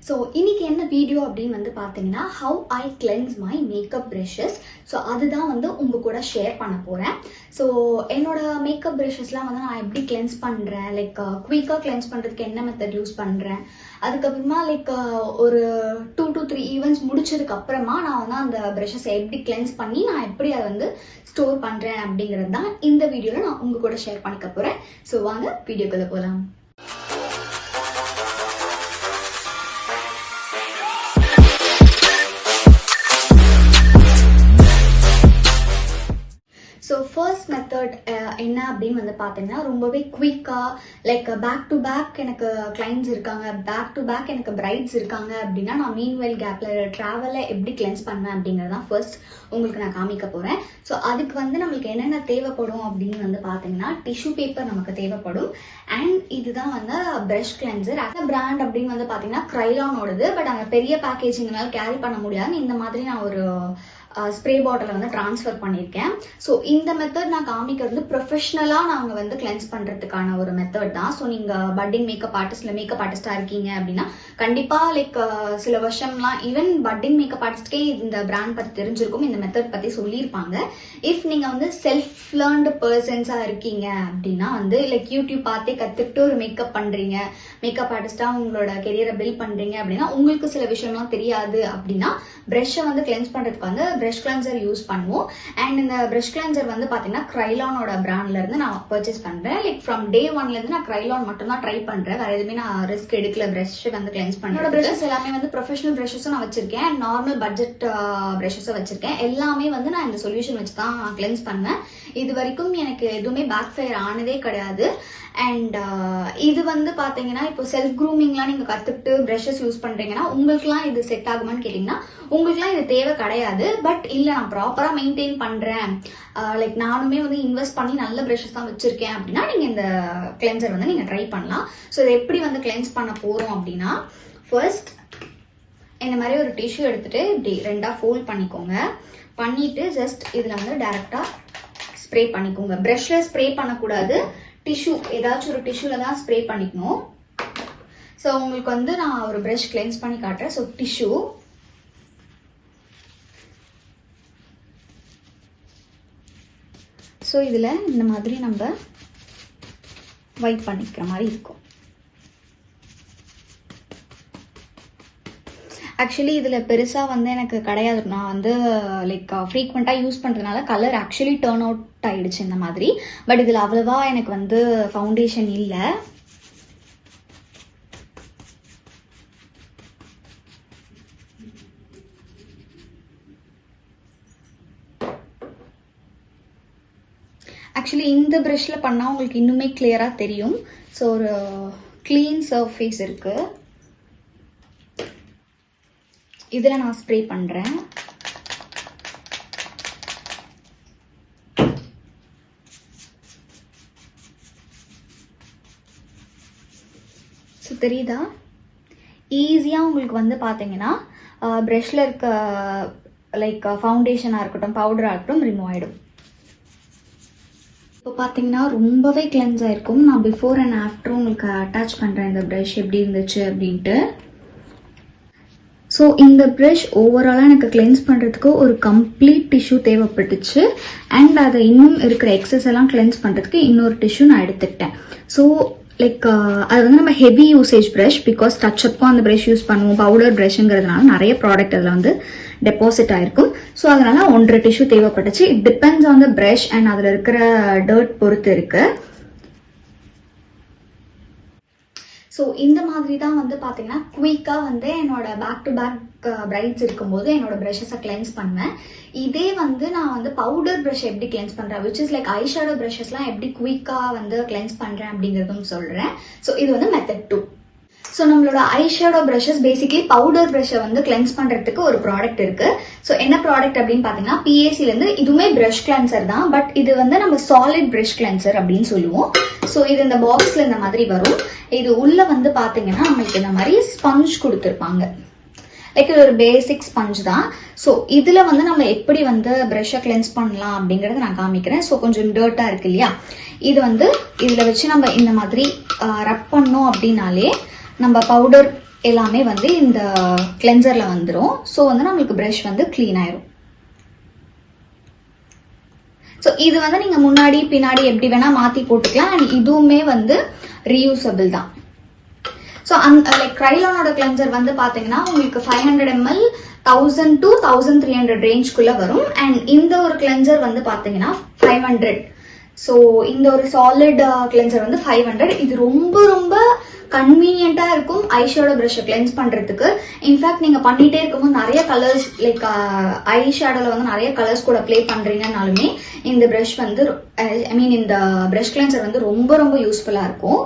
So இன்னைக்கு என்ன video அப்படின்னு வந்து பார்த்தீங்கன்னா how I cleanse my makeup brushes. So அதுதான் வந்து உங்கள் கூட ஷேர் பண்ண போகிறேன். ஸோ என்னோட மேக்கப் ப்ரஷஸ்லாம் வந்து நான் எப்படி கிளென்ஸ் பண்ணுறேன், லைக் குயிக்காக கிளென்ஸ் பண்ணுறதுக்கு என்ன மெத்தட் யூஸ் பண்ணுறேன், அதுக்கப்புறமா லைக் ஒரு 2 to 3 ஈவெண்ட்ஸ் முடிச்சதுக்கு அப்புறமா நான் வந்து அந்த ப்ரஷஸை எப்படி கிளென்ஸ் பண்ணி நான் எப்படி அதை வந்து ஸ்டோர் பண்ணுறேன் அப்படிங்கிறது தான் இந்த வீடியோவில் நான் உங்கள் கூட ஷேர் பண்ணிக்க போகிறேன். ஸோ வாங்க வீடியோக்குள்ளே போகலாம். ஸோ ஃபர்ஸ்ட் மெத்தட் என்ன அப்படின்னு வந்து பார்த்தீங்கன்னா ரொம்பவே குயிக்காக லைக் பேக் டு பேக் எனக்கு கிளைண்ட்ஸ் இருக்காங்க, பேக் டு பேக் எனக்கு பிரைட்ஸ் இருக்காங்க அப்படின்னா நான் மீன்வெல் கேப்பில் ட்ராவலில் எப்படி கிளென்ஸ் பண்ணேன் அப்படிங்கிறது தான் ஃபர்ஸ்ட் உங்களுக்கு நான் காமிக்க போகிறேன். ஸோ அதுக்கு வந்து நம்மளுக்கு என்னென்ன தேவைப்படும் அப்படின்னு வந்து பார்த்தீங்கன்னா டிஷ்யூ பேப்பர் நமக்கு தேவைப்படும். அண்ட் இதுதான் வந்து ப்ரஷ் கிளென்சர். அந்த பிராண்ட் அப்படின்னு வந்து பார்த்தீங்கன்னா க்ரைலானோடது. பட் அந்த பெரிய பேக்கேஜிங்னால கேரி பண்ண முடியாது. இந்த மாதிரி நான் ஒரு ஸ்ப்ரே பாட்டில் வந்து ட்ரான்ஸ்ஃபர் பண்ணியிருக்கேன். ஸோ இந்த மெத்தட் நான் காமிக்கிறது வந்து ப்ரொஃபஷ்னலாக நாங்கள் வந்து கிளென்ஸ் பண்ணுறதுக்கான ஒரு மெத்தட் தான். ஸோ நீங்கள் பட்டிங் மேக்கப் ஆர்டிஸ்ட் இல்லை மேக்கப் ஆர்டிஸ்டாக இருக்கீங்க அப்படின்னா கண்டிப்பாக லைக் சில வருஷம்லாம் ஈவன் பட்டிங் மேக்கப் ஆர்டிஸ்ட்கே இந்த பிராண்ட் பற்றி தெரிஞ்சிருக்கும், இந்த மெத்தட் பற்றி சொல்லியிருப்பாங்க. இஃப் நீங்கள் வந்து செல்ஃப் லேர்ன்டு பர்சன்ஸாக இருக்கீங்க அப்படின்னா வந்து லைக் யூடியூப் பார்த்தே கற்றுக்கிட்டு ஒரு மேக்கப் பண்ணுறீங்க, மேக்கப் ஆர்டிஸ்டாக உங்களோட கெரியரை பில்ட் பண்ணுறீங்க அப்படின்னா உங்களுக்கு சில விஷயம்லாம் தெரியாது அப்படின்னா ப்ரஷ்ஷை வந்து கிளென்ஸ் பண்ணுறதுக்கு வந்து ப்ரஷ் கிளென்சர் யூஸ் பண்ணுவோம். அண்ட் இந்த ப்ரஷ் கிளென்சர் வந்து பார்த்தீங்கன்னா க்ரைலானோட பிராண்ட்ல இருந்து நான் பர்ச்சேஸ் பண்ணுறேன். லைக் ஃப்ரம் டே 1ல இருந்து நான் க்ரைலான் மட்டும் தான் ட்ரை பண்ணுறேன். வேற எதுவுமே நான் ரிஸ்க் எடுக்கல ப்ரஷ் வந்து கிளென்ஸ் பண்ணுறேன். ப்ரஷஸ் எல்லாமே வந்து ப்ரொஃபஷனல் ப்ரஷஸும் நான் வச்சிருக்கேன் அண்ட் நார்மல் பட்ஜெட் ப்ரஷஸும் வச்சிருக்கேன். எல்லாமே வந்து நான் இந்த சொல்யூஷன் வச்சு தான் கிளென்ஸ் பண்ணேன். இது வரைக்கும் எனக்கு எதுவுமே பேக் ஃபயர் ஆனதே கிடையாது. அண்ட் இது வந்து பார்த்தீங்கன்னா இப்போ செல்ஃப் க்ரூமிங்லாம் நீங்கள் கற்றுக்கிட்டு ப்ரஷஸ் யூஸ் பண்ணுறீங்கன்னா உங்களுக்குலாம் இது செட் ஆகுமான்னு கேட்டிங்கன்னா உங்களுக்குலாம் இது தேவை கிடையாது. பட் இல்லை நான் ப்ராப்பராக மெயின்டைன் பண்ணுறேன், லைக் நானுமே வந்து இன்வெஸ்ட் பண்ணி நல்ல ப்ரஷஸ் தான் வச்சுருக்கேன் அப்படின்னா நீங்கள் இந்த கிளென்சர் வந்து நீங்கள் ட்ரை பண்ணலாம். ஸோ இதை எப்படி வந்து கிளென்ஸ் பண்ண போகிறோம் அப்படின்னா ஃபர்ஸ்ட் இந்த மாதிரி ஒரு டிஷ்யூ எடுத்துகிட்டு இப்படி ரெண்டாக ஃபோல்ட் பண்ணிக்கோங்க. பண்ணிவிட்டு ஜஸ்ட் இதில் வந்து டைரெக்டாக ஸ்ப்ரே பண்ணிக்கோங்க. ப்ரஷ்ஷில் ஸ்ப்ரே பண்ணக்கூடாது, டிஷ்யூ ஏதாச்சும் ஒரு டிஷ்யூல தான் ஸ்ப்ரே பண்ணிக்கணும். ஸோ உங்களுக்கு வந்து நான் ஒரு ப்ரஷ் கிளென்ஸ் பண்ணி காட்டுறேன். ஸோ டிஷ்யூ ஸோ இதில் இந்த மாதிரி நம்ம வைப் பண்ணிக்கிற மாதிரி இருக்கும். ஆக்சுவலி இதில் பெருசாக வந்து எனக்கு கிடையாது. நான் வந்து லைக் ஃப்ரீக்வெண்ட்டாக யூஸ் பண்ணுறதுனால கலர் ஆக்சுவலி டேர்ன் அவுட் ஆகிடுச்சு இந்த மாதிரி. பட் இதில் அவ்வளோவா எனக்கு வந்து ஃபவுண்டேஷன் இல்லை. ஆக்சுவலி இந்த ப்ரஷ்ல பண்ணால் உங்களுக்கு இன்னுமே கிளியராக தெரியும். ஸோ ஒரு க்ளீன் சர்ஃபேஸ் இருக்குது. இதில் நான் ஸ்ப்ரே பண்ணுறேன். ஸோ தெரியுதா, ஈஸியாக உங்களுக்கு வந்து பார்த்தீங்கன்னா ப்ரஷ்ல இருக்க லைக் ஃபவுண்டேஷனாக இருக்கட்டும் பவுடராக இருக்கட்டும் ரிமூவ் ஆகிடும். இப்போ பார்த்தீங்கன்னா ரொம்பவே கிளென்ஸ் ஆகிருக்கும். நான் பிஃபோர் அண்ட் ஆஃப்டர் உங்களுக்கு அட்டாச் பண்ணுறேன் இந்த ப்ரஷ் எப்படி இருந்துச்சு அப்படின்ட்டு. ஸோ இந்த ப்ரஷ் ஓவராலாக எனக்கு கிளென்ஸ் பண்ணுறதுக்கு ஒரு கம்ப்ளீட் டிஷ்யூ தேவைப்பட்டுச்சு. அண்ட் அதை இன்னும் இருக்கிற எக்ஸஸ் எல்லாம் கிளென்ஸ் பண்ணுறதுக்கு இன்னொரு டிஷ்யூ நான் எடுத்துக்கிட்டேன். ஸோ லைக் அது வந்து நம்ம ஹெவி யூசேஜ் ப்ரஷ், பிகாஸ் டச்சப்பும் அந்த ப்ரஷ் யூஸ் பண்ணுவோம். பவுடர் ப்ரஷ்ங்கிறதுனால நிறைய ப்ராடக்ட் அதில் வந்து டெபாசிட் ஆயிருக்கும். ஸோ அதனால 1.5 டிஷ்யூ தேவைப்பட்டுச்சு. It depends on the brush and அதில் இருக்கிற டர்ட் பொறுத்து இருக்கு. ஸோ இந்த மாதிரி தான் வந்து பார்த்தீங்கன்னா குயிக்காக வந்து என்னோட பேக் டு பேக் பிரைட்ஸ் இருக்கும்போது என்னோட ப்ரஷஸை கிளென்ஸ் பண்ணுவேன். இதே வந்து நான் வந்து பவுடர் ப்ரஷ் எப்படி கிளென்ஸ் பண்ணுறேன், விச் இஸ் லைக் ஐஷேடோ ப்ரஷஸ்லாம் எப்படி குயிக்காக வந்து கிளென்ஸ் பண்ணுறேன் அப்படிங்கிறதும் சொல்கிறேன். ஸோ இது வந்து மெத்தட் 2. ஸோ நம்மளோட ஐஷேடோ ப்ரஷஸ் பேசிக்லி பவுடர் ப்ரஷ்ஷை வந்து கிளென்ஸ் பண்ணுறதுக்கு ஒரு ப்ராடக்ட் இருக்கு. ஸோ என்ன ப்ராடக்ட் அப்படின்னு பார்த்தீங்கன்னா PACலேருந்து இதுவுமே ப்ரஷ் கிளென்சர் தான். பட் இது வந்து நம்ம சாலிட் ப்ரஷ் கிளென்சர் அப்படின்னு சொல்லுவோம். ஸோ இது இந்த பாக்ஸில் இந்த மாதிரி வரும். இது உள்ள வந்து பார்த்தீங்கன்னா நம்மளுக்கு இந்த மாதிரி ஸ்பஞ்ச் கொடுத்துருப்பாங்க. லைக் இது ஒரு பேசிக் ஸ்பஞ்ச் தான். ஸோ இதில் வந்து நம்ம எப்படி வந்து ப்ரஷ்ஷை கிளென்ஸ் பண்ணலாம் அப்படிங்கிறத நான் காமிக்கிறேன். ஸோ கொஞ்சம் டர்ட்டாக இருக்கு இல்லையா, இது வந்து இதில் வச்சு நம்ம இந்த மாதிரி ரப் பண்ணோம் அப்படின்னாலே நம்ம பவுடர் எல்லாமே வந்து இந்த கிளென்சர்ல வந்துடும். ஸோ வந்து நம்மளுக்கு ப்ரஷ் வந்து கிளீன் ஆயிரும். ஸோ இது வந்து நீங்க முன்னாடி பின்னாடி எப்படி வேணா மாத்தி போட்டுக்கலாம். அண்ட் இதுவுமே வந்து ரீயூசபிள் தான். ஸோ லைக் கிரைலானோட கிளென்சர் வந்து பாத்தீங்கன்னா உங்களுக்கு 500 ml 1000 to 1300 ரேஞ்ச்குள்ள வரும். அண்ட் இந்த ஒரு கிளென்சர் வந்து பாத்தீங்கன்னா 500. ஸோ இந்த ஒரு சாலிட் கிளென்சர் வந்து 500. இது ரொம்ப ரொம்ப கன்வீனியன்டா இருக்கும் ஐஷேடோ பிரஷ் கிளென்ஸ் பண்றதுக்கு. இன்ஃபேக்ட் நீங்க பண்ணிட்டே இருக்கும்போது நிறைய கலர்ஸ் லைக் ஐ ஷேடோல வந்து நிறைய கலர்ஸ் கூட ப்ளே பண்றீங்கனாலுமே இந்த பிரஷ் வந்து ஐ மீன் இந்த பிரஷ் கிளென்சர் வந்து ரொம்ப ரொம்ப யூஸ்ஃபுல்லா இருக்கும்.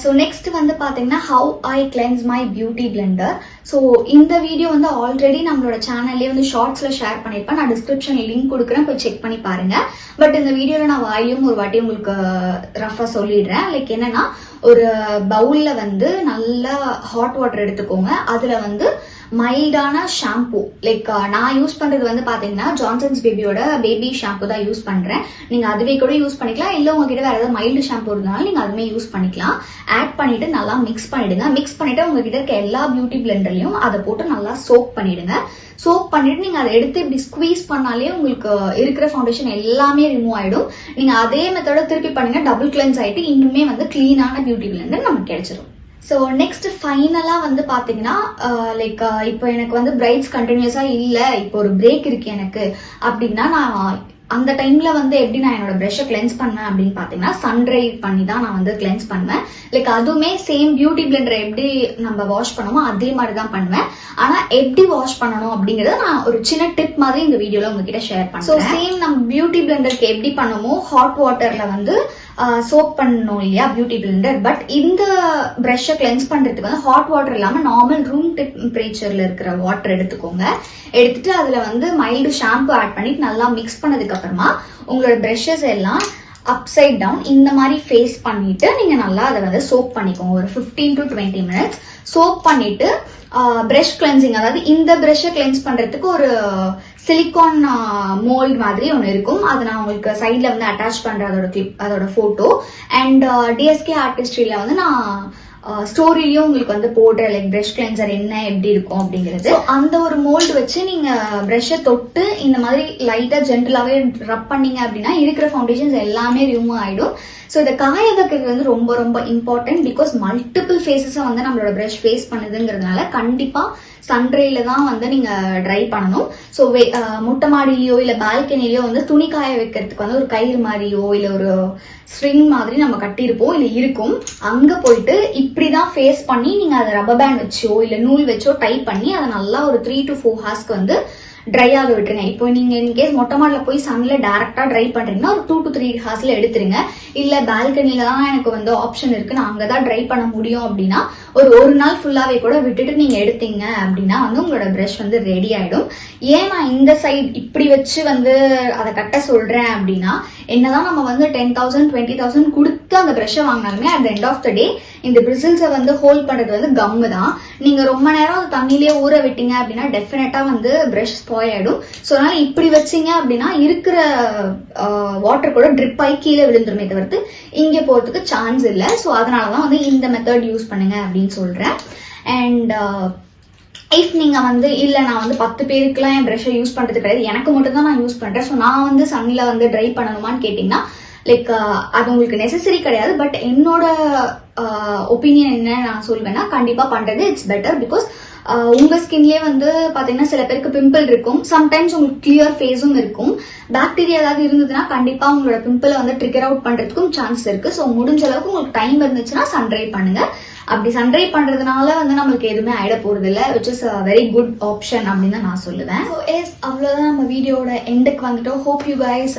ஸோ நெக்ஸ்ட் வந்து பார்த்தீங்கன்னா how I cleanse my beauty Blender. So இந்த வீடியோ வந்து ஆல்ரெடி நம்மளோட சேனல்லே வந்து ஷார்ட்ஸில் ஷேர் பண்ணியிருப்பேன். நான் டிஸ்கிரிப்ஷனில் லிங்க் கொடுக்குறேன், போய் செக் பண்ணி பாருங்க. பட் இந்த வீடியோவில் நான் வாயிலும் ஒரு வாட்டி உங்களுக்கு ரஃபாக சொல்லிடுறேன். லைக் என்னன்னா, ஒரு பவுலில் வந்து நல்லா ஹாட் வாட்டர் எடுத்துக்கோங்க. அதில் வந்து மைல்டான ஷாம்பு, லைக் நான் யூஸ் பண்றது வந்து பாத்தீங்கன்னா ஜான்சன்ஸ் பேபியோட பேபி ஷாம்பு தான் யூஸ் பண்றேன். நீங்க அதுவே கூட யூஸ் பண்ணிக்கலாம், இல்ல உங்ககிட்ட வேற ஏதாவது மைல்டு ஷாம்பு இருந்தாலும் நீங்க அதுமே யூஸ் பண்ணிக்கலாம். ஆட் பண்ணிட்டு நல்லா மிக்ஸ் பண்ணிடுங்க. மிக்ஸ் பண்ணிட்டு உங்ககிட்ட இருக்க எல்லா பியூட்டி பிளெண்டர்லயும் அதை போட்டு நல்லா சோக் பண்ணிடுங்க. சோக் பண்ணிட்டு நீங்க அதை எடுத்து இப்படி ஸ்குவீஸ் பண்ணாலே உங்களுக்கு இருக்கிற ஃபவுண்டேஷன் எல்லாமே ரிமூவ் ஆயிடும். நீங்க அதே மெத்தட திருப்பி பண்ணுங்க, டபுள் கிளென்ஸ் ஆயிட்டு இன்னுமே வந்து கிளீனான பியூட்டி பிளெண்டர் நமக்கு கிடைச்சிடும். ஸோ நெக்ஸ்ட் ஃபைனலா வந்து பாத்தீங்கன்னா லைக் இப்போ எனக்கு வந்து பிரைட்ஸ் கண்டினியூஸா இல்ல, இப்போ ஒரு பிரேக் இருக்கு எனக்கு அப்படின்னா, நான் அந்த டைம்ல வந்து எப்படி நான் என்னோட பிரஷை கிளென்ஸ் பண்ணுவேன் அப்படின்னு பாத்தீங்கன்னா சன்ட்ரை பண்ணி தான் நான் வந்து கிளென்ஸ் பண்ணுவேன். லைக் அதுவுமே சேம் பியூட்டி பிளெண்டர் எப்படி நம்ம வாஷ் பண்ணுமோ அதே மாதிரி தான் பண்ணுவேன். ஆனா எப்படி வாஷ் பண்ணணும் அப்படிங்கறத நான் ஒரு சின்ன டிப் மாதிரி இந்த வீடியோல உங்ககிட்ட ஷேர் பண்ணேன். ஸோ சேம் நம்ம பியூட்டி பிளெண்டருக்கு எப்படி பண்ணுமோ ஹாட் வாட்டர்ல வந்து சோப் பண்ணணும் இல்லையா பியூட்டி பிளெண்டர். பட் இந்த பிரஷை கிளென்ஸ் பண்றதுக்கு வந்து ஹாட் வாட்டர் இல்லாம நார்மல் ரூம் டெம்பரேச்சர்ல இருக்கிற வாட்டர் எடுத்துக்கோங்க. எடுத்துட்டு அதுல வந்து மைல்டு ஷாம்பு ஆட் பண்ணிட்டு நல்லா மிக்ஸ் பண்ணதுக்கு அப்புறமா உங்களோட பிரஷஸ் எல்லாம் அப்சைட் டவுன் இந்த மாதிரி ஃபேஸ் பண்ணிட்டு நீங்க நல்லா அதை வந்து சோப் பண்ணிக்கோங்க. ஒரு 15 to 20 minutes சோப் பண்ணிட்டு பிரஷ் கிளென்சிங், அதாவது இந்த பிரஷை கிளென்ஸ் பண்றதுக்கு ஒரு சிலிகான் மோல்ட் மாதிரி ஒன்று இருக்கும். அது நான் உங்களுக்கு சைட்ல வந்து அட்டாச் பண்றேன் அதோட கிளிப், அதோட போட்டோ. அண்ட் டிஎஸ்கே ஆர்டிஸ்ட்ரியில வந்து நான் ஸ்டோரிலயும் உங்களுக்கு வந்து போடுற லைக் பிரஷ் கிளென்சர் என்ன எப்படி இருக்கும் அப்படிங்கிறது. அந்த ஒரு மோல்டு வச்சு நீங்க பிரஷை தொட்டு இந்த மாதிரி லைட்டா ஜென்டலாவே ரப் பண்ணீங்க அப்படின்னா இருக்கிற ஃபவுண்டேஷன்ஸ் எல்லாமே ரிமூவ் ஆயிடும். ஸோ இதை காய வைக்கிறது வந்து ரொம்ப ரொம்ப இம்பார்ட்டன்ட். பிகாஸ் மல்டிபிள் ஃபேஸஸை வந்து நம்மளோட பிரஷ் ஃபேஸ் பண்ணுதுங்கிறதுனால கண்டிப்பா சன்ட்ரேல தான் வந்து நீங்க ட்ரை பண்ணணும். ஸோ மொட்டை மாடியிலயோ இல்ல பால்கனிலயோ வந்து துணி காய வைக்கிறதுக்கு வந்து ஒரு கயிறு மாதிரியோ இல்ல ஒரு ஸ்ட்ரிங் மாதிரி நம்ம கட்டியிருப்போம் இல்ல இருக்கும். அங்க போயிட்டு இப்படிதான் ஃபேஸ் பண்ணி நீங்க அதை ரப்பர் பேண்ட் வச்சோ இல்ல நூல் வச்சோ டைப் பண்ணி அதை நல்லா ஒரு 3 to 4 hours வந்து ட்ரை ஆக விட்டுருங்க. இப்போ நீங்க இன்கேஸ் மொட்டை மாடல போய் சன்ல டைரக்டா ட்ரை பண்றீங்கன்னா ஒரு 2 to 3 hours எடுத்துருங்க. இல்ல பால்கனில தான் எனக்கு வந்து ஆப்ஷன் இருக்கு, நான் அங்கதான் ட்ரை பண்ண முடியும் அப்படின்னா ஒரு நாள் ஃபுல்லாவே கூட விட்டுட்டு நீங்க எடுத்தீங்க அப்படின்னா வந்து உங்களோட பிரஷ் வந்து ரெடி ஆயிடும். ஏன் நான் இந்த சைட் இப்படி வச்சு வந்து அதை கட்ட சொல்றேன் அப்படின்னா, என்னதான் நம்ம வந்து 10,000 20,000 கொடுத்து அந்த பிரஷை வாங்கினாலுமே அட் எண்ட் ஆஃப் த டே இந்த பிரிசில்ஸை வந்து ஹோல்ட் பண்றது வந்து கம்மு தான். நீங்க ரொம்ப நேரம் அது தண்ணியிலேயே ஊற விட்டீங்க அப்படின்னா டெஃபினட்டா வந்து பிரஷ் ஸ்பாயில் ஆயிடும். ஸோ அதனால இப்படி வச்சீங்க அப்படின்னா இருக்கிற வாட்டர் கூட ட்ரிப் ஆகி கீழே விழுந்துருமே தவிர்த்து இங்கே போறதுக்கு சான்ஸ் இல்லை. ஸோ அதனாலதான் வந்து இந்த மெத்தட் யூஸ் பண்ணுங்க அப்படின்னு சொல்றேன். அண்ட் இஃப் நீங்க வந்து இல்ல நான் வந்து 10 பேருக்குலாம் என் பிரஷை யூஸ் பண்றது கிடையாது, எனக்கு மட்டும் தான் நான் யூஸ் பண்றேன், ஸோ நான் வந்து சன்ல வந்து ட்ரை பண்ணணுமான்னு கேட்டீங்கன்னா லைக் அது உங்களுக்கு நெசசரி கிடையாது. பட் என்னோட ஒப்பீனியன் என்ன நான் சொல்வேன்னா, கண்டிப்பா பண்றது இட்ஸ் பெட்டர். பிகாஸ் உங்க ஸ்கின்லயே வந்து பாத்தீங்கன்னா சில பேருக்கு பிம்பிள் இருக்கும், சம்டைம்ஸ் உங்களுக்கு கிளியர் ஃபேஸும் இருக்கும். பாக்டீரியா ஏதாவது இருந்ததுன்னா கண்டிப்பா உங்களோட பிம்பிளை வந்து ட்ரிகர் அவுட் பண்றதுக்கும் சான்ஸ் இருக்கு. ஸோ முடிஞ்ச அளவுக்கு உங்களுக்கு டைம் இருந்துச்சுன்னா சன்ட்ரை பண்ணுங்க. அப்படி சன்ட்ரை பண்றதுனால வந்து நம்மளுக்கு எதுவுமே ஆயிட போறது இல்லை, which is a very good option அப்படின்னு தான் நான் சொல்லுவேன். ஸோ எஸ், அவ்வளோதான் நம்ம வீடியோட எண்டுக்கு வந்துட்டோம். Hope you guys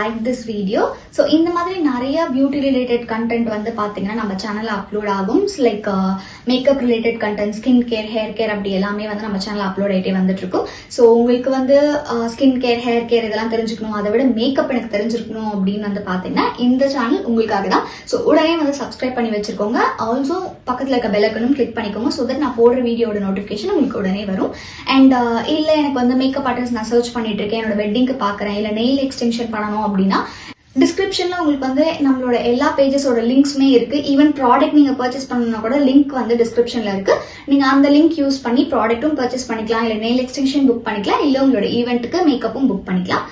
like this video. So இந்த மாதிரி நிறைய பியூட்டி ரிலேட்டட் கண்டென்ட் வந்து பாத்தீங்கன்னா நம்ம சேனல்ல அப்லோட் ஆகும். Like makeup related content, skin care, hair care அப்படி எல்லாமே வந்து நம்ம சேனல் அப்லோட் ஆகிட்டே வந்துட்டு இருக்கும். ஸோ உங்களுக்கு வந்து ஸ்கின் கேர், ஹேர் கேர் இதெல்லாம் தெரிஞ்சுக்கணும், அதை விட மேக்கப் எனக்கு தெரிஞ்சிருக்கணும் அப்படின்னு வந்து பாத்தீங்கன்னா இந்த சேனல் உங்களுக்காக தான். ஸோ உடனே வந்து சப்ஸ்கிரைப் பண்ணி வச்சிருக்கோங்க. ஆல்சோ பக்கத்துல இருக்க பெல் ஐக்கனும் கிளிக் பண்ணிக்கோங்க. ஸோ தட் நான் போடுற வீடியோட நோட்டிபிகேஷன் உங்களுக்கு உடனே வரும். அண்ட் இல்ல எனக்கு வந்து மேக்கப் ஆர்டிஸ்ட் நான் சர்ச் பண்ணிட்டு இருக்கேன், என்னோட வெட்டிங்க்கு பாக்குறேன், இல்ல நெயில் எக்ஸ்டென்ஷன் பண்ணணும் அப்படின்னா டிஸ்கிரிப்ஷன்ல உங்களுக்கு வந்து நம்மளோட எல்லா பேஜஸோட லிங்க்ஸுமே இருக்கு. ஈவன் ப்ராடக்ட் நீங்க பர்ச்சேஸ் பண்ணணும்னா கூட லிங்க் வந்து டிஸ்கிரிப்ஷன்ல இருக்கு. நீங்க அந்த லிங்க் யூஸ் பண்ணி ப்ராடக்ட்டும் பர்ச்சேஸ் பண்ணிக்கலாம், இல்ல நெயில் எக்ஸ்டென்ஷன் புக் பண்ணிக்கலாம், இல்ல உங்களோட ஈவெண்ட்டுக்கு மேக்கப்பும் புக் பண்ணிக்கலாம்.